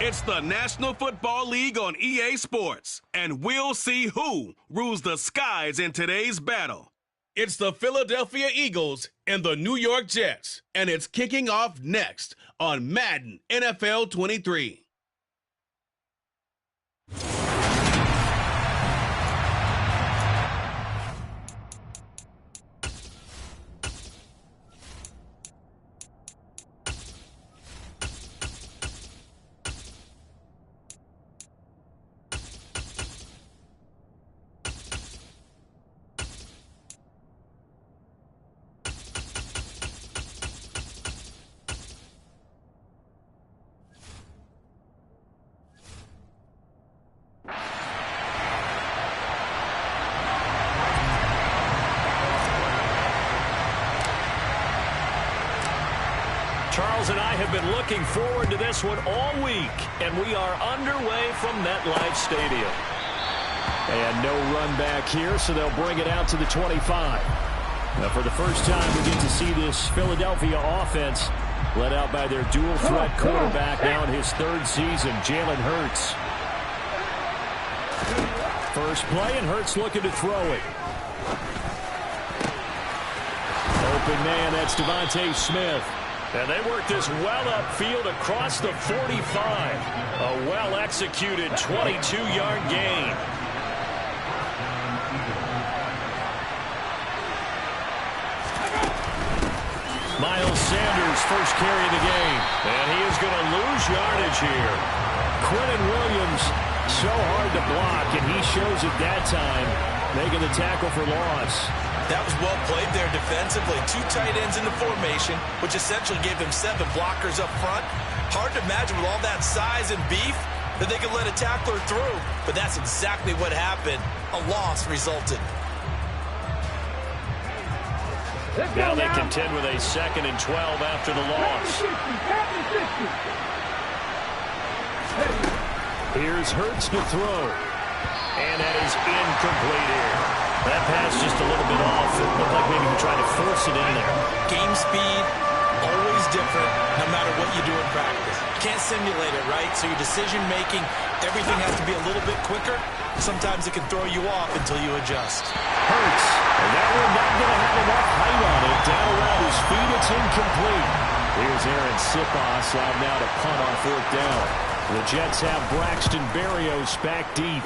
It's the National Football League on EA Sports, and we'll see who rules the skies in today's battle. It's the Philadelphia Eagles and the New York Jets, and it's kicking off next on Madden NFL 23. Charles and I have been looking forward to this one all week, and we are underway from MetLife Stadium. And no run back here, so they'll bring it out to the 25. Now, for the first time, we get to see this Philadelphia offense led out by their dual-threat quarterback now in his third season, Jalen Hurts. First play, and Hurts looking to throw it. Open man, that's Devontae Smith. And they work this well upfield across the 45. A well-executed 22-yard gain. Miles Sanders, first carry of the game. And he is going to lose yardage here. Quinnen Williams, so hard to block, and he shows it that time, making the tackle for loss. That was well played there defensively. Two tight ends in the formation, which essentially gave them 7 blockers up front. Hard to imagine with all that size and beef that they could let a tackler through. But that's exactly what happened. A loss resulted. Now they contend with a 2nd and 12 after the loss. Here's Hurts to throw. And that is incomplete here. That pass just a little bit off. It looked like maybe he tried to force it in there. Game speed, always different, no matter what you do in practice. You can't simulate it, right? So your decision-making, everything has to be a little bit quicker. Sometimes it can throw you off until you adjust. Hurts, and that one not going to have enough height on it. Down around his feet, it's incomplete. Here's Aaron Sipos out now to punt on 4th down. The Jets have Braxton Berrios back deep.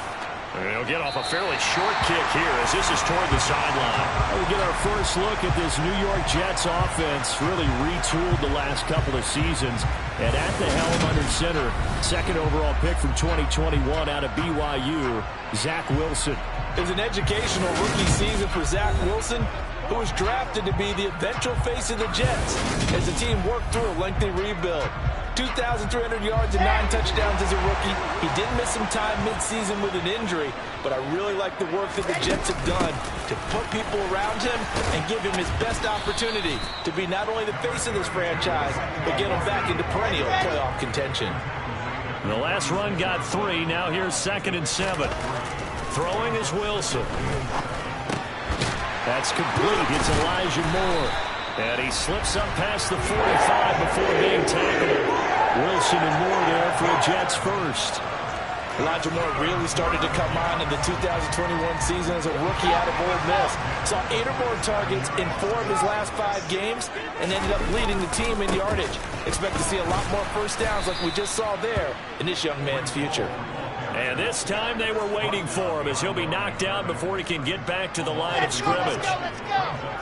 They'll get off a fairly short kick here as this is toward the sideline. We get our first look at this New York Jets offense, really retooled the last couple of seasons. And at the helm under center, 2nd overall pick from 2021 out of BYU, Zach Wilson. It was an educational rookie season for Zach Wilson, who was drafted to be the eventual face of the Jets as the team worked through a lengthy rebuild. 2,300 yards and 9 touchdowns as a rookie. He did miss some time mid-season with an injury, but I really like the work that the Jets have done to put people around him and give him his best opportunity to be not only the face of this franchise, but get him back into perennial playoff contention. The last run got 3. Now here's 2nd and 7. Throwing is Wilson. That's complete. It's Elijah Moore. And he slips up past the 45 before being tackled. Wilson and Moore there for a Jets first. Elijah Moore really started to come on in the 2021 season as a rookie out of Ole Miss. Saw 8 or more targets in 4 of his last 5 games and ended up leading the team in yardage. Expect to see a lot more first downs like we just saw there in this young man's future. And this time they were waiting for him as he'll be knocked down before he can get back to the line of scrimmage. Let's go.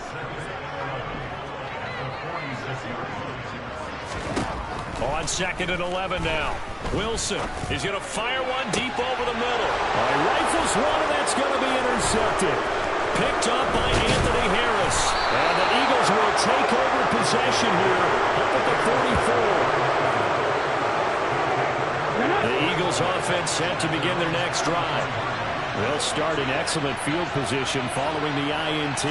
On 2nd and 11 now. Wilson is going to fire one deep over the middle. He rifles one, and that's going to be intercepted. Picked up by Anthony Harris. And the Eagles will take over possession here up at the 44. The Eagles offense set to begin their next drive. They'll start in excellent field position following the INT.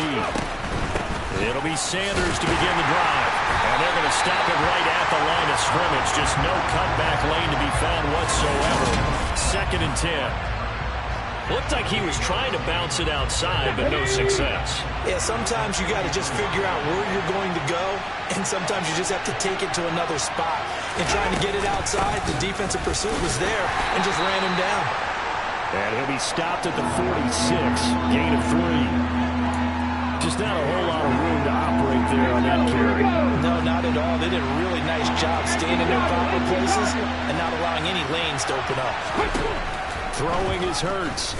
It'll be Sanders to begin the drive. And they're going to stop it right at the line of scrimmage. Just no cutback lane to be found whatsoever. 2nd and 10. Looked like he was trying to bounce it outside, but no success. Yeah, sometimes you got to just figure out where you're going to go, and sometimes you just have to take it to another spot. And trying to get it outside, the defensive pursuit was there and just ran him down. And he'll be stopped at the 46, gain of 3. Just not a whole lot of room to operate there on that carry. No, not at all. They did a really nice job staying in their proper places and not allowing any lanes to open up. Throwing is Hurts.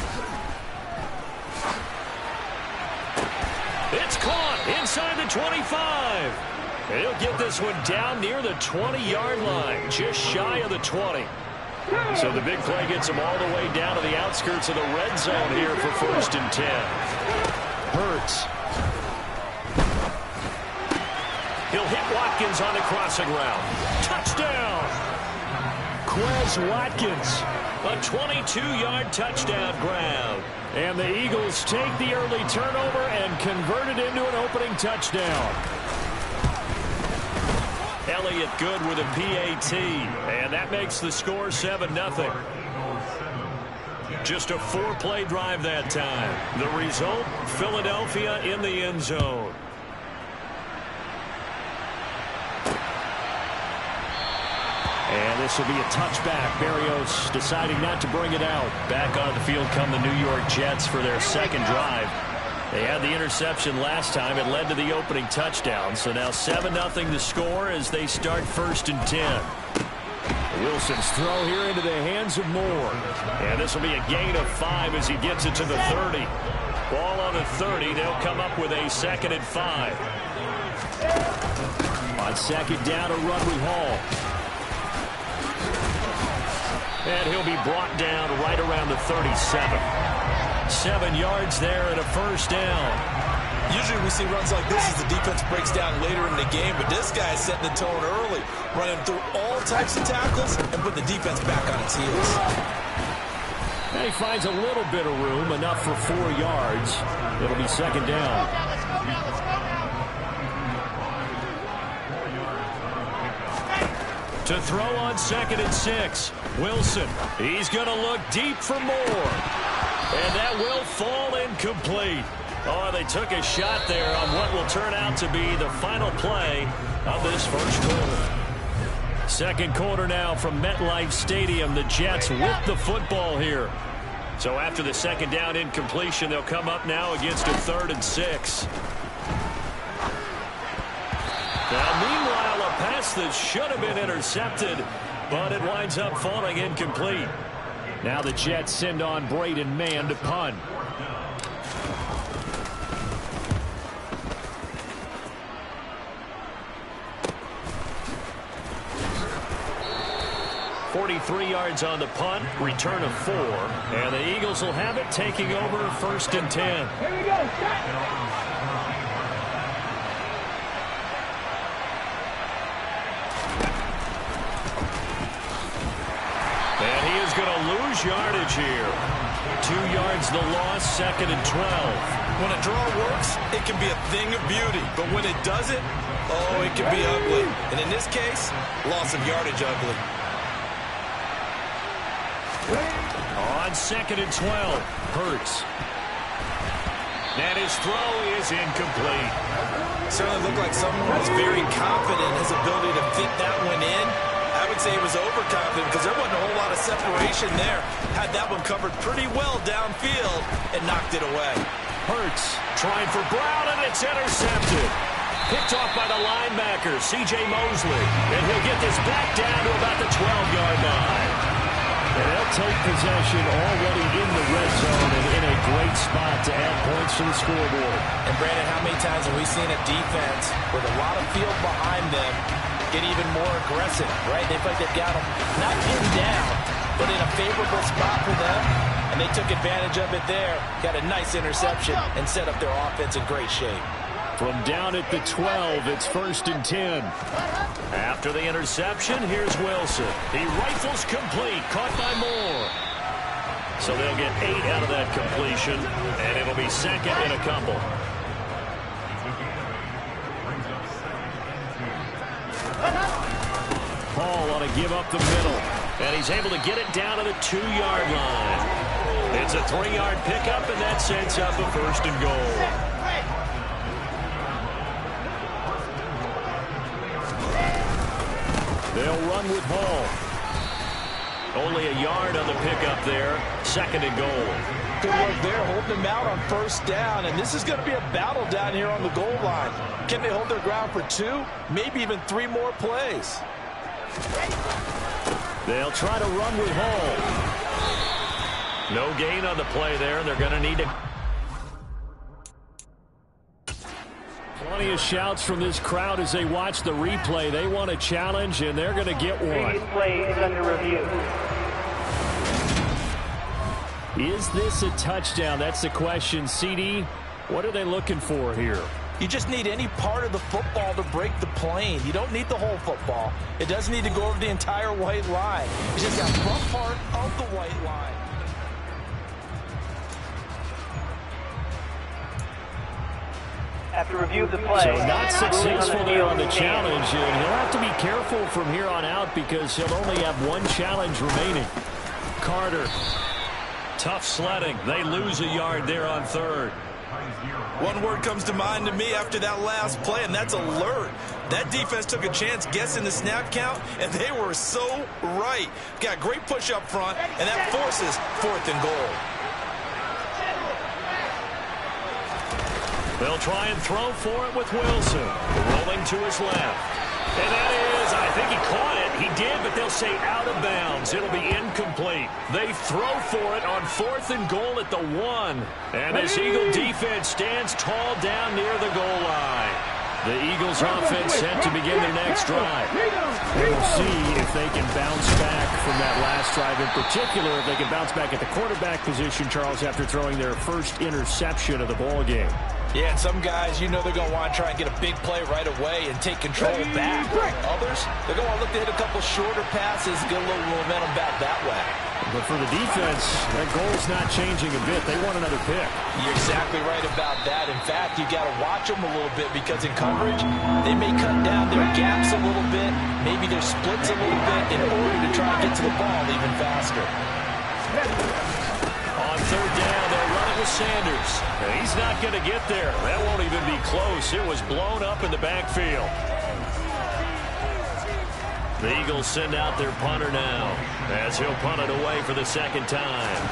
It's caught inside the 25. And he'll get this one down near the 20-yard line, just shy of the 20. So the big play gets him all the way down to the outskirts of the red zone here for 1st and 10. Hurts. He'll hit Watkins on the crossing route. Touchdown! Quez Watkins. A 22-yard touchdown grab. And the Eagles take the early turnover and convert it into an opening touchdown. Elliott good with a PAT. And that makes the score 7-0. Just a 4-play drive that time. The result, Philadelphia in the end zone. And this will be a touchback. Berrios deciding not to bring it out. Back on the field come the New York Jets for their second drive. They had the interception last time. It led to the opening touchdown. So now 7-0 the score as they start 1st and 10. Wilson's throw here into the hands of Moore. And this will be a gain of 5 as he gets it to the 30. Ball on the 30. They'll come up with a 2nd and 5. On 2nd down, a run with Hall. And he'll be brought down right around the 37. 7 yards there and a 1st down. Usually we see runs like this as the defense breaks down later in the game, but this guy is setting the tone early, running through all types of tackles and put the defense back on its heels. And he finds a little bit of room, enough for 4 yards. It'll be 2nd down. To throw on 2nd and 6. Wilson, he's going to look deep for more. And that will fall incomplete. Oh, they took a shot there on what will turn out to be the final play of this first quarter. 2nd quarter now from MetLife Stadium. The Jets with the football here. So after the 2nd down incompletion, they'll come up now against a 3rd and 6. Now, meanwhile, a pass that should have been intercepted, but it winds up falling incomplete. Now the Jets send on Braden Mann to punt. .43 yards on the punt, return of 4, and the Eagles will have it taking over 1st and 10. Here we go. And he is going to lose yardage here. 2 yards the loss, 2nd and 12. When a draw works, it can be a thing of beauty. But when it doesn't, oh, it can be ugly. And in this case, loss of yardage ugly. On 2nd and 12, Hurts. And his throw is incomplete. Certainly looked like someone was very confident in his ability to fit that one in. I would say he was overconfident because there wasn't a whole lot of separation there. Had that one covered pretty well downfield and knocked it away. Hurts trying for Brown, and it's intercepted. Picked off by the linebacker, C.J. Mosley. And he'll get this back down to about the 12-yard line. And they'll take possession already in the red zone and in a great spot to add points to the scoreboard. And, Brandon, how many times have we seen a defense with a lot of field behind them get even more aggressive, right? They feel like they've got them not pinned down, but in a favorable spot for them, and they took advantage of it there, got a nice interception, and set up their offense in great shape. From down at the 12, it's 1st and 10. After the interception, here's Wilson. He rifles complete, caught by Moore. So they'll get 8 out of that completion, and it'll be 2nd and a couple. Hall on a give up the middle, and he's able to get it down to the 2-yard line. It's a 3-yard pickup, and that sets up a 1st and goal. They'll run with Hall. Only a yard on the pickup there. 2nd and goal. Good work there, holding them out on 1st down, and this is going to be a battle down here on the goal line. Can they hold their ground for 2, maybe even 3 more plays? They'll try to run with Hall. No gain on the play there, and they're going to need to. Plenty of shouts from this crowd as they watch the replay. They want a challenge, and they're going to get one. Replay is under review. Is this a touchdown? That's the question. CD, what are they looking for here? You just need any part of the football to break the plane. You don't need the whole football. It doesn't need to go over the entire white line. It's just that front part of the white line. After review of the play. So not successful there on the challenge, and he'll have to be careful from here on out because he'll only have 1 challenge remaining. Carter. Tough sledding. They lose a yard there on 3rd. One word comes to mind to me after that last play, and that's alert. That defense took a chance guessing the snap count, and they were so right. Got great push up front, and that forces 4th and goal. They'll try and throw for it with Wilson. Rolling to his left. And that is, I think he caught it. He did, but they'll say out of bounds. It'll be incomplete. They throw for it on 4th and goal at the 1. And this Eagle defense stands tall down near the goal line. The Eagles offense set to begin their next drive. We'll see if they can bounce back from that last drive. In particular, if they can bounce back at the quarterback position, Charles, after throwing their first interception of the ball game. Yeah, and some guys, you know they're going to want to try and get a big play right away and take control back. Others, they're going to want to look to hit a couple shorter passes, get a little momentum back that way. But for the defense, that goal's not changing a bit. They want another pick. You're exactly right about that. In fact, you got to watch them a little bit because in coverage, they may cut down their gaps a little bit, maybe their splits a little bit in order to try and get to the ball even faster. On 3rd down, they'll run it with Sanders. He's not going to get there. That won't even be close. It was blown up in the backfield. The Eagles send out their punter now as he'll punt it away for the 2nd time.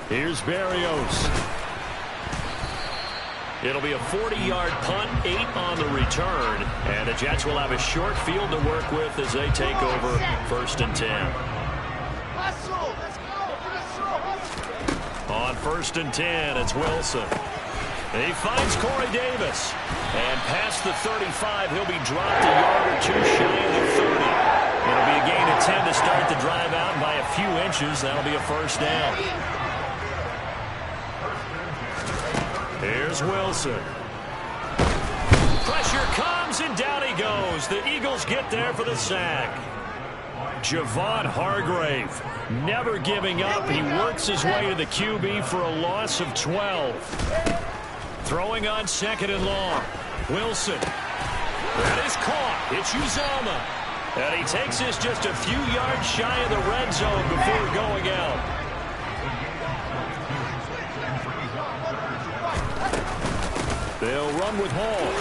Here's Berrios. It'll be a 40-yard punt, 8 on the return, and the Jets will have a short field to work with as they take over 1st and 10. On 1st and 10, it's Wilson. He finds Corey Davis. And past the 35, he'll be dropped a yard or 2 shy of the 30. It'll be a gain of 10 to start the drive out, and by a few inches, that'll be a 1st down. Here's Wilson. Pressure comes, and down he goes. The Eagles get there for the sack. Javon Hargrave, never giving up. He works his way to the QB for a loss of 12. Throwing on 2nd and long. Wilson. That is caught. It's Uzomah. And he takes this just a few yards shy of the red zone before going out. They'll run with Hall.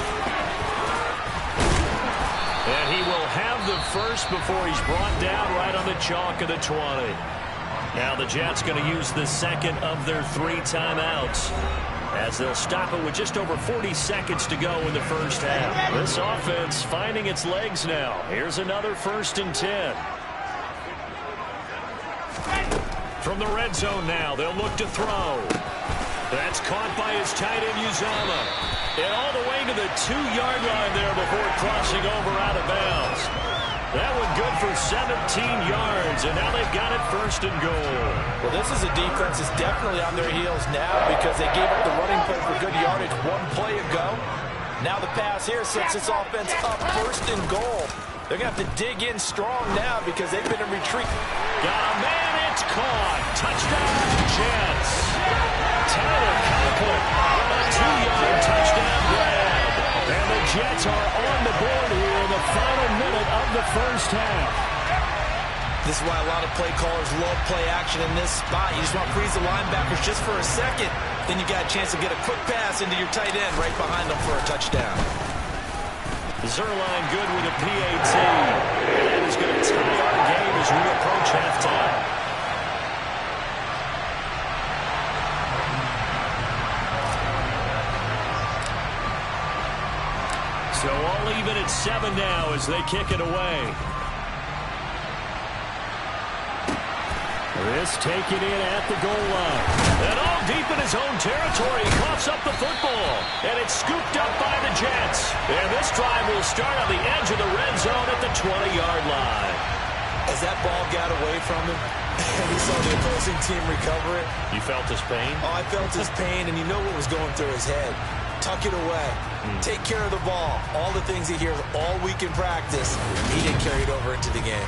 And he will have the first before he's brought down right on the chalk of the 20. Now the Jets going to use the 2nd of their 3 timeouts, as they'll stop it with just over 40 seconds to go in the 1st half. This offense finding its legs now. Here's another 1st and 10. From the red zone now, they'll look to throw. That's caught by his tight end, Uzomah. And all the way to the 2-yard line there before crossing over out of bounds. That one good for 17 yards, and now they've got it 1st and goal. Well, this is a defense that's definitely on their heels now because they gave up the running play for good yardage 1 play ago. Now the pass here sets this offense up 1st and goal. They're going to have to dig in strong now because they've been in retreat. Got a man, it's caught. Touchdown, Jets. Tyler Conklin on a 2-yard touchdown grab. And the Jets are on the board here in the final minute of the first half. This is why a lot of play callers love play action in this spot. You just want to freeze the linebackers just for a second. Then you got a chance to get a quick pass into your tight end right behind them for a touchdown. Zerline good with a PAT. And that is going to tie our game as we approach halftime. So all even at 7 now as they kick it away. This taken in at the goal line. And all deep in his own territory. He coughs up the football. And it's scooped up by the Jets. And this drive will start on the edge of the red zone at the 20-yard line. As that ball got away from him, and he saw the opposing team recover it. You felt his pain? Oh, I felt his pain, and you know what was going through his head. Tuck it away. Take care of the ball. All the things he hears all week in practice, he didn't carry it over into the game.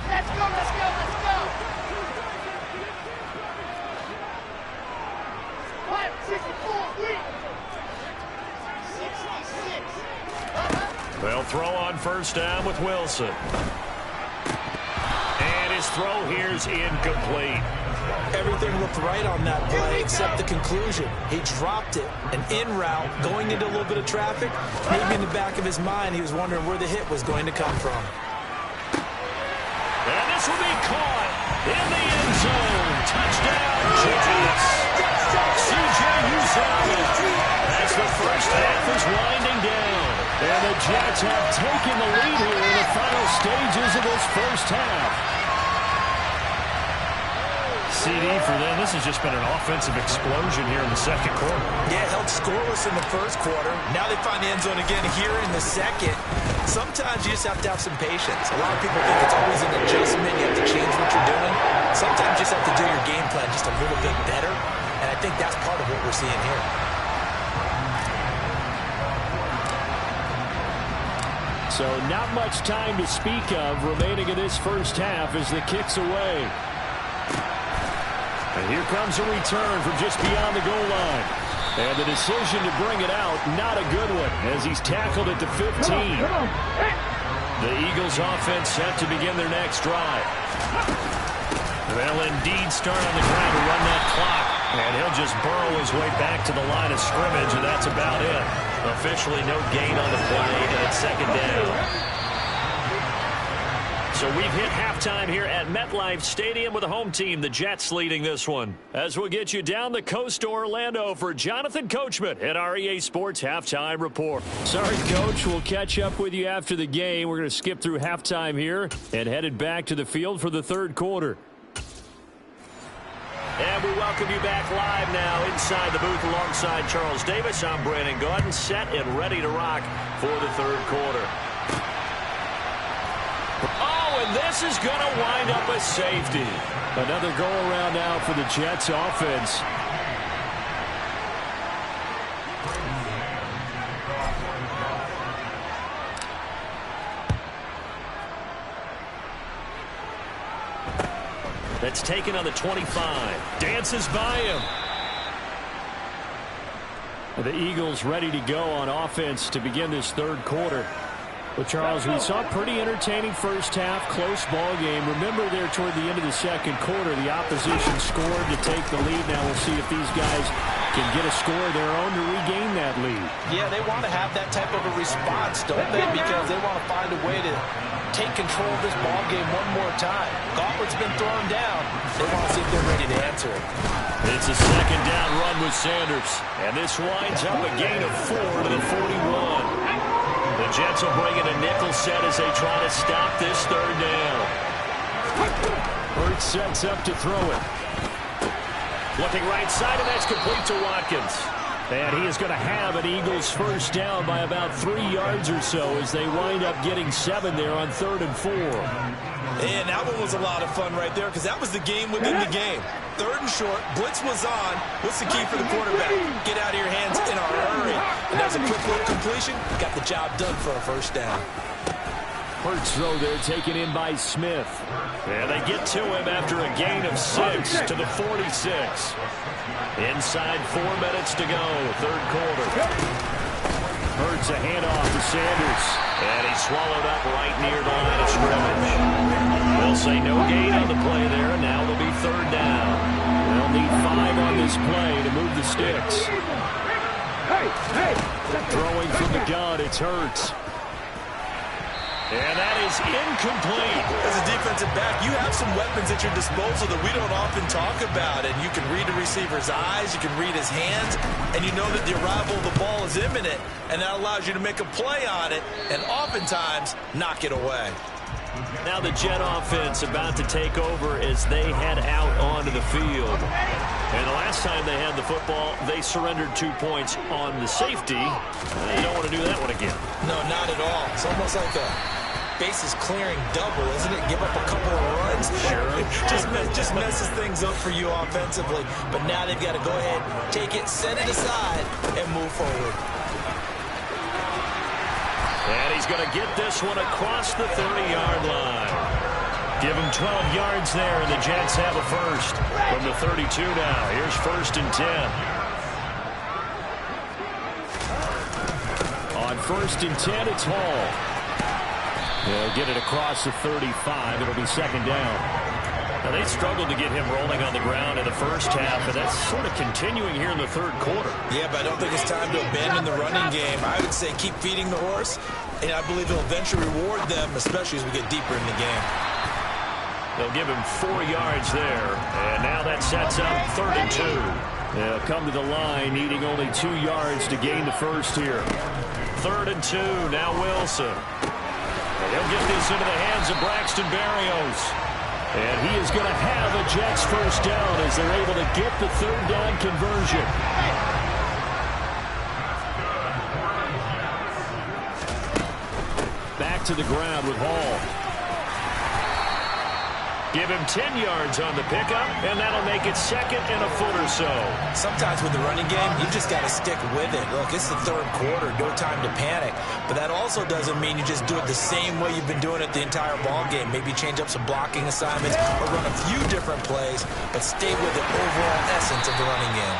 Let's go, let's go, let's go! 66. They'll throw on first down with Wilson. And his throw here's incomplete. Everything looked right on that play except the conclusion. He dropped it, an in route, going into a little bit of traffic. Maybe in the back of his mind, he was wondering where the hit was going to come from. And this will be caught in the end zone. Touchdown, Jets. C.J. Uzomah. As the first half is winding down. And the Jets have taken the lead here in the final stages of this first half. CD for them. This has just been an offensive explosion here in the second quarter. Yeah, held scoreless in the first quarter. Now they find the end zone again here in the second. Sometimes you just have to have some patience. A lot of people think it's always an adjustment. You have to change what you're doing. Sometimes you just have to do your game plan just a little bit better. And I think that's part of what we're seeing here. So not much time to speak of remaining in this first half as the kick's away. And here comes a return from just beyond the goal line. And the decision to bring it out, not a good one, as he's tackled at the 15. The Eagles offense set to begin their next drive. They'll indeed start on the ground to run that clock. And he'll just burrow his way back to the line of scrimmage, and that's about it. Officially no gain on the play, and it's second down. So we've hit halftime here at MetLife Stadium with the home team, the Jets, leading this one. As we'll get you down the coast to Orlando for Jonathan Coachman at our EA Sports Halftime Report. Sorry, Coach. We'll catch up with you after the game. We're going to skip through halftime here and headed back to the field for the third quarter. And we welcome you back live now inside the booth alongside Charles Davis. I'm Brandon Gaudin, set and ready to rock for the third quarter. Oh, and this is going to wind up a safety. Another go-around now for the Jets offense. That's taken on the 25. Dances by him. The Eagles ready to go on offense to begin this third quarter. Well, Charles, we saw a pretty entertaining first half, close ball game. Remember there toward the end of the second quarter, the opposition scored to take the lead. Now we'll see if these guys can get a score of their own to regain that lead. Yeah, they want to have that type of a response, don't they? Because they want to find a way to take control of this ball game one more time. Gauntlet's been thrown down. They want to see if they're ready to answer it. It's a second down run with Sanders. And this winds up a gain of 4 to the 41. The Jets will bring in a nickel set as they try to stop this third down. Hurts sets up to throw it. Looking right side, and that's complete to Watkins. And he is going to have an Eagles first down by about 3 yards or so as they wind up getting 7 there on 3rd and 4. And that one was a lot of fun right there because that was the game within the game. 3rd and short, blitz was on. What's the key for the quarterback? Get out of your hands in a hurry. And there's a quick little completion. Got the job done for a first down. Hurts throw there taken in by Smith. And they get to him after a gain of 6 to the 46. Inside 4 minutes to go, third quarter. Hurts a handoff to Sanders. And he's swallowed up right near the line of scrimmage. They'll say no gain on the play there, and now it'll be third down. They'll need 5 on this play to move the sticks. Throwing from the gun, it's Hurts. And that is incomplete. As a defensive back, you have some weapons at your disposal that we don't often talk about. And you can read the receiver's eyes, you can read his hands, and you know that the arrival of the ball is imminent. And that allows you to make a play on it and oftentimes knock it away. Now the Jet offense about to take over as they head out onto the field. And the last time they had the football, they surrendered 2 points on the safety. They don't want to do that one again. No, not at all. It's almost like a bases clearing double, isn't it? Give up a couple of runs. Sure. just messes things up for you offensively. But now they've got to go ahead, take it, set it aside, and move forward. And he's going to get this one across the 30-yard line. Give him 12 yards there, and the Jets have a first from the 32 now. Here's 1st and 10. On 1st and 10, it's Hall. They'll get it across the 35. It'll be 2nd down. Now, they struggled to get him rolling on the ground in the first half, and that's sort of continuing here in the third quarter. Yeah, but I don't think it's time to abandon the running game. I would say keep feeding the horse, and I believe it'll eventually reward them, especially as we get deeper in the game. They'll give him 4 yards there, and now that sets up 3rd and 2. They'll come to the line, needing only 2 yards to gain the first here. 3rd and 2, now Wilson. And he'll get this into the hands of Braxton Berrios. And he is going to have a Jets first down as they're able to get the 3rd down conversion. Back to the ground with Hall. Give him 10 yards on the pickup, and that'll make it 2nd and a foot or so. Sometimes with the running game, you just got to stick with it. Look, it's the third quarter, no time to panic. But that also doesn't mean you just do it the same way you've been doing it the entire ball game. Maybe change up some blocking assignments or run a few different plays, but stay with the overall essence of the running game.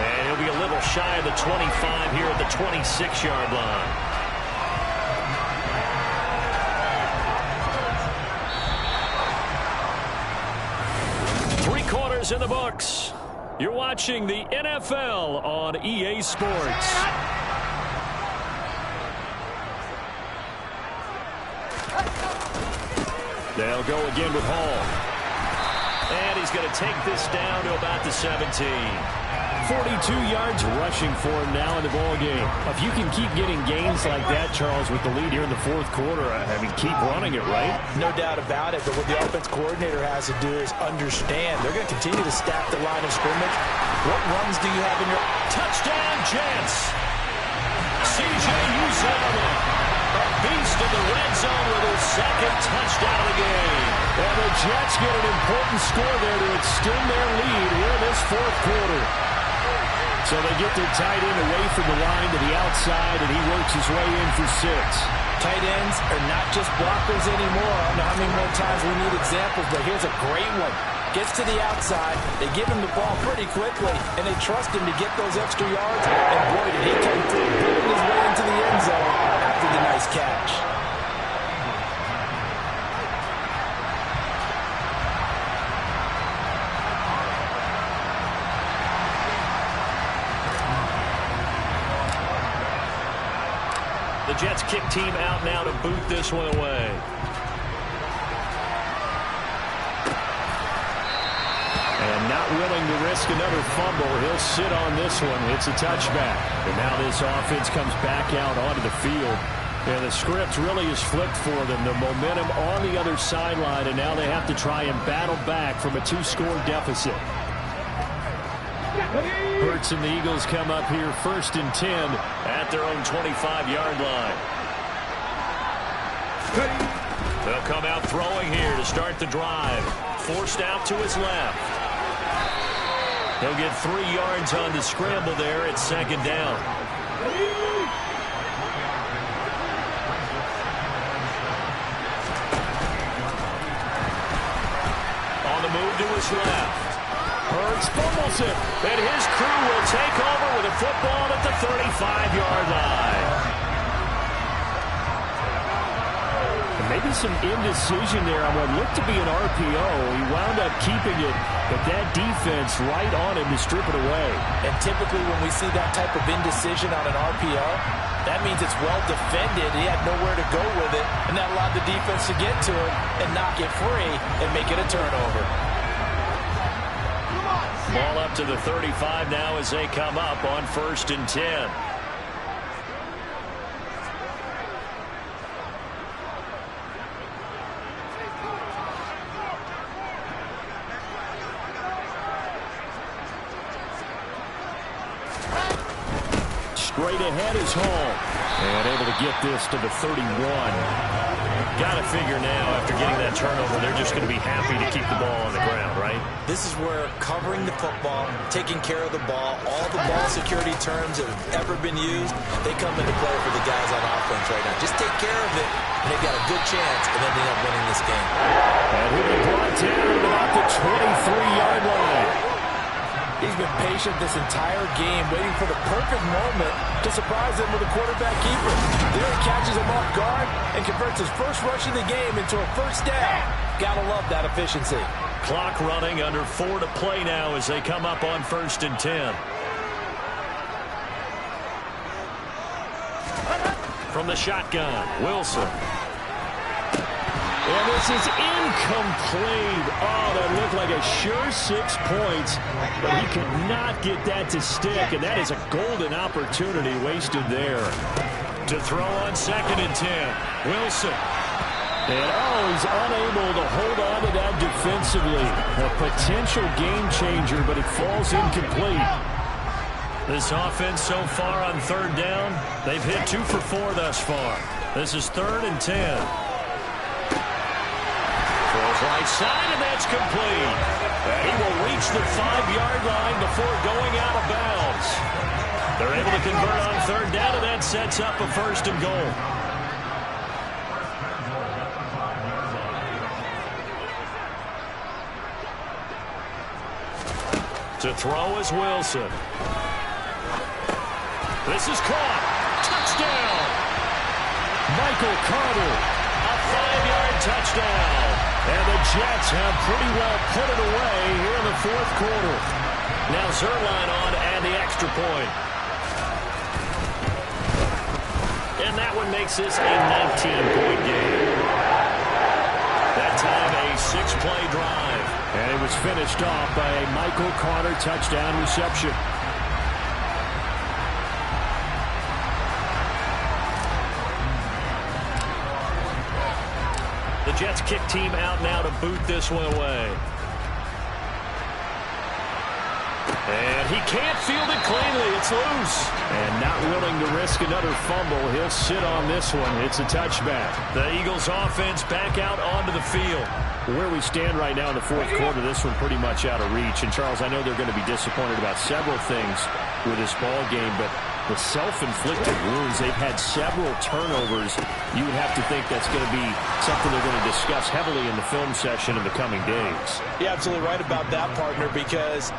And he'll be a little shy of the 25 here at the 26-yard line. In the books. You're watching the NFL on EA Sports. They'll go again with Hall. And he's going to take this down to about the 17. 42 yards rushing for him now in the ball game. If you can keep getting gains like that, Charles, with the lead here in the fourth quarter, I mean, keep running it, right? No doubt about it, but what the offense coordinator has to do is understand. They're going to continue to stack the line of scrimmage. What runs do you have in your... Touchdown, Jets! C.J. Uzomah, a beast in the red zone with his 2nd touchdown of the game. And the Jets get an important score there to extend their lead here in this fourth quarter. So they get their tight end away from the line to the outside, and he works his way in for 6. Tight ends are not just blockers anymore. I don't know how many more times we need examples, but here's a great one. Gets to the outside, they give him the ball pretty quickly, and they trust him to get those extra yards. And boy, did he come through, putting his way into the end zone after the nice catch. The Jets kick team out now to boot this one away. And not willing to risk another fumble, he'll sit on this one. It's a touchback. And now this offense comes back out onto the field. And the script really is flipped for them. The momentum on the other sideline, and now they have to try and battle back from a 2-score deficit. Hurts and the Eagles come up here 1st and 10 at their own 25-yard line. They'll come out throwing here to start the drive. Forced out to his left. He'll get 3 yards on the scramble there at 2nd down. to his left. Hurts fumbles it, and his crew will take over with a football at the 35-yard line. And maybe some indecision there on what looked to be an RPO. He wound up keeping it, but that defense right on him to strip it away. And typically when we see that type of indecision on an RPO, that means it's well defended. He had nowhere to go with it, and that allowed the defense to get to him and knock it free and make it a turnover. Ball up to the 35 now as they come up on 1st and 10. Straight ahead is Hall. And able to get this to the 31. Got to figure now, after getting that turnover, they're just going to be happy to keep the ball on the ground, right? This is where covering the football, taking care of the ball, all the ball security terms that have ever been used, they come into play for the guys on offense right now. Just take care of it, and they've got a good chance of ending up winning this game. And he'll be brought down at about the 23-yard line. He's been patient this entire game, waiting for the perfect moment to surprise them with a quarterback keeper. There he catches him off guard and converts his first rush of the game into a first down. Gotta love that efficiency. Clock running, under 4 to play now as they come up on 1st and 10. From the shotgun, Wilson. And this is incomplete. Oh, that looked like a sure 6 points, but he could not get that to stick, and that is a golden opportunity wasted there. To throw on 2nd and 10, Wilson. And, he's unable to hold on to that defensively. A potential game changer, but it falls incomplete. This offense so far on 3rd down, they've hit 2 for 4 thus far. This is 3rd and 10. Right side, and that's complete. He will reach the 5-yard line before going out of bounds. They're able to convert on 3rd down, and that sets up a 1st and goal. To throw is Wilson. This is caught. Touchdown. Michael Carter. A 5-yard touchdown. And the Jets have pretty well put it away here in the 4th quarter. Now Zerline on to add the extra point. And that one makes this a 19-point game. That time a 6-play drive. And it was finished off by a Michael Carter touchdown reception. The Jets kick team out now to boot this one away. And he can't field it cleanly. It's loose. And not willing to risk another fumble. He'll sit on this one. It's a touchback. The Eagles offense back out onto the field. Where we stand right now in the 4th quarter, this one pretty much out of reach. And, Charles, I know they're going to be disappointed about several things with this ball game, but the self-inflicted wounds, they've had several turnovers. You would have to think that's going to be something they're going to discuss heavily in the film session in the coming days. You're absolutely right about that, partner, because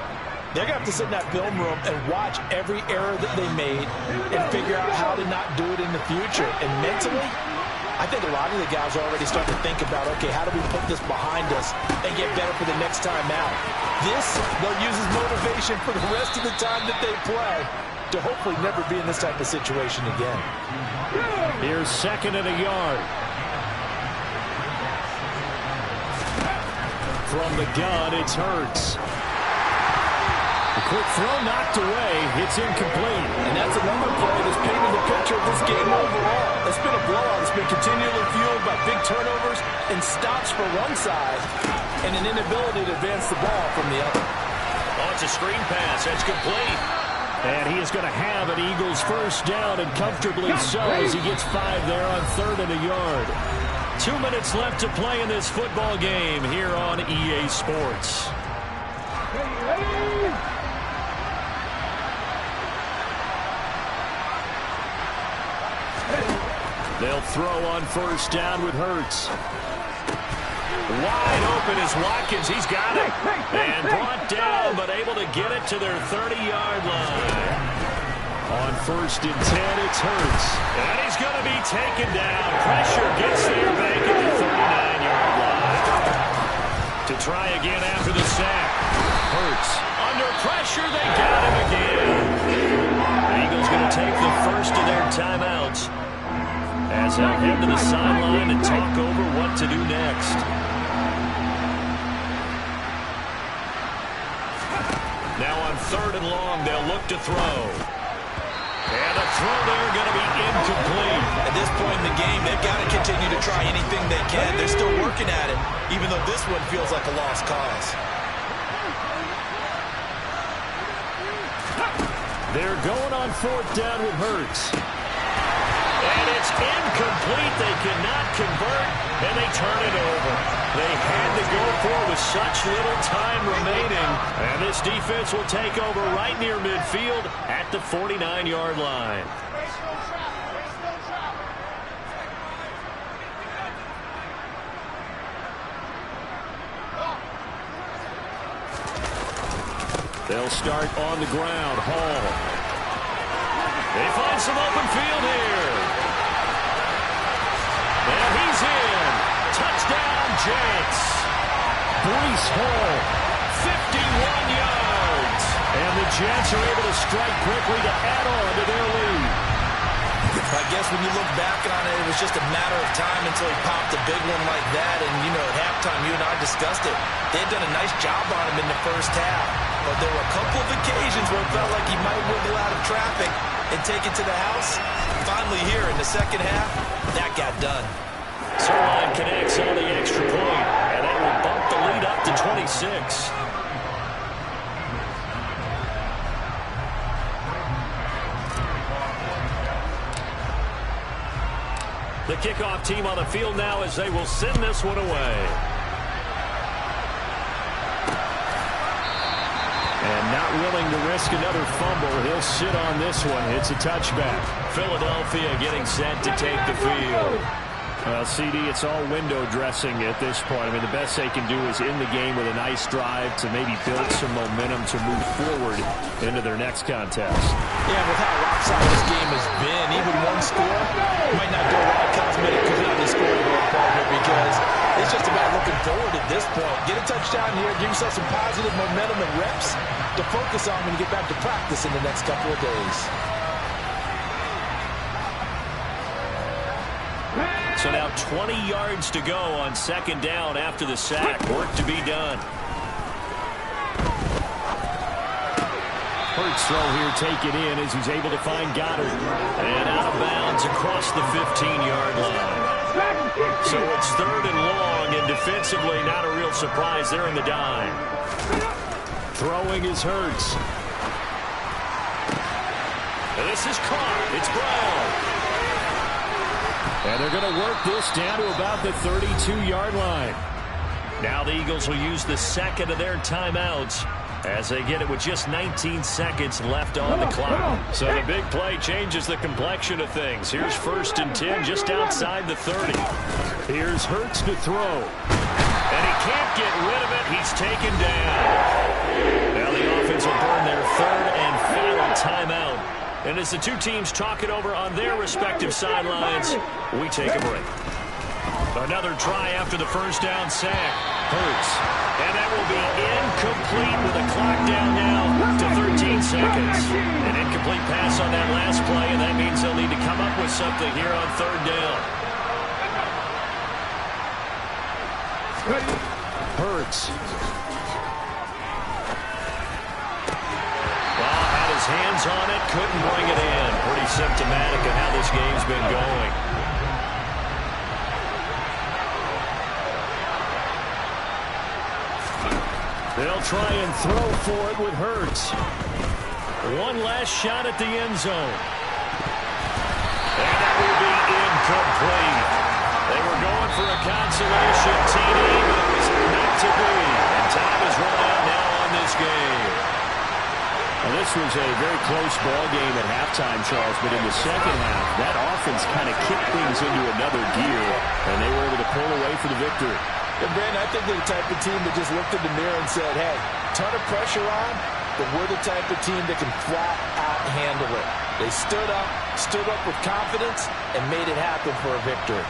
they're going to have to sit in that film room and watch every error that they made and figure out how to not do it in the future. And mentally, I think a lot of the guys are already starting to think about, okay, how do we put this behind us and get better for the next time out? This, they'll use as motivation for the rest of the time that they play to hopefully never be in this type of situation again. Here's 2nd and a yard. From the gun, it's Hurts. The quick throw knocked away. It's incomplete. And that's another play that's painted the picture of this game overall. It's been a blowout. It's been continually fueled by big turnovers and stops for one side and an inability to advance the ball from the other. Oh, it's a screen pass. That's complete. And he is going to have an Eagles first down, and comfortably so, as he gets 5 there on 3rd and a yard. 2 minutes left to play in this football game here on EA Sports. They'll throw on 1st down with Hurts. Wide open is Watkins. He's got it. And brought down, but able to get it to their 30-yard line. On 1st and 10, it's Hurts. And he's going to be taken down. Pressure gets there back at the 39-yard line. To try again after the sack. Hurts under pressure. They got him again. The Eagles going to take the first of their timeouts as they'll head to the sideline and talk over what to do next. Now on 3rd and long, they'll look to throw. And the throw there going to be incomplete. At this point in the game, they've got to continue to try anything they can. They're still working at it, even though this one feels like a lost cause. They're going on 4th down with Hurts. And it's incomplete. They cannot convert, and they turn it over. They had to go for it with such little time remaining. And this defense will take over right near midfield at the 49-yard line. They'll start on the ground. Hall. They find some open field here. And he's in. Touchdown, Jets. Breece Hall, 51 yards. And the Jets are able to strike quickly to add on to their lead. I guess when you look back on it, it was just a matter of time until he popped a big one like that. And, you know, at halftime, you and I discussed it. They had done a nice job on him in the first half. But there were a couple of occasions where it felt like he might wiggle out of traffic and take it to the house. Finally here in the second half, that got done. Sirline connects on the extra point, and that will bump the lead up to 26. The kickoff team on the field now as they will send this one away. And not willing to risk another fumble. He'll sit on this one. It's a touchback. Philadelphia getting set to take the field. Well, CD, it's all window dressing at this point. I mean, the best they can do is in the game with a nice drive to maybe build some momentum to move forward into their next contest. Yeah, with how lopsided this game has been, even one score might not do a lot of cosmetic good on the scoreboard, partner, because it's just about looking forward at this point. Get a touchdown here, give yourself some positive momentum and reps to focus on when you get back to practice in the next couple of days. So now 20 yards to go on 2nd down after the sack. Work to be done. Hurts throw here taken in as he's able to find Goddard. And out of bounds across the 15-yard line. So it's 3rd and long, and defensively not a real surprise there in the dime. Throwing is Hurts. And this is caught. It's Brown. And they're going to work this down to about the 32-yard line. Now the Eagles will use the second of their timeouts as they get it with just 19 seconds left on the clock. So the big play changes the complexion of things. Here's 1st and 10 just outside the 30. Here's Hurts to throw. And he can't get rid of it. He's taken down. Now the offense will burn their 3rd and final timeout. And as the two teams talk it over on their respective sidelines, we take a break. Another try after the 1st down sack. Hurts. And that will be incomplete with the clock down now to 13 seconds. An incomplete pass on that last play, and that means they'll need to come up with something here on 3rd down. Hurts. Hands on it, couldn't bring it in. Pretty symptomatic of how this game's been going. They'll try and throw for it with Hurts. One last shot at the end zone. And that will be incomplete. They were going for a consolation TD, but it was not to be. And time is run out now on this game. Well, this was a very close ball game at halftime, Charles, but in the second half, that offense kind of kicked things into another gear, and they were able to pull away for the victory. And Brandon, I think they're the type of team that just looked in the mirror and said, hey, ton of pressure on, but we're the type of team that can flat out handle it. They stood up with confidence, and made it happen for a victory.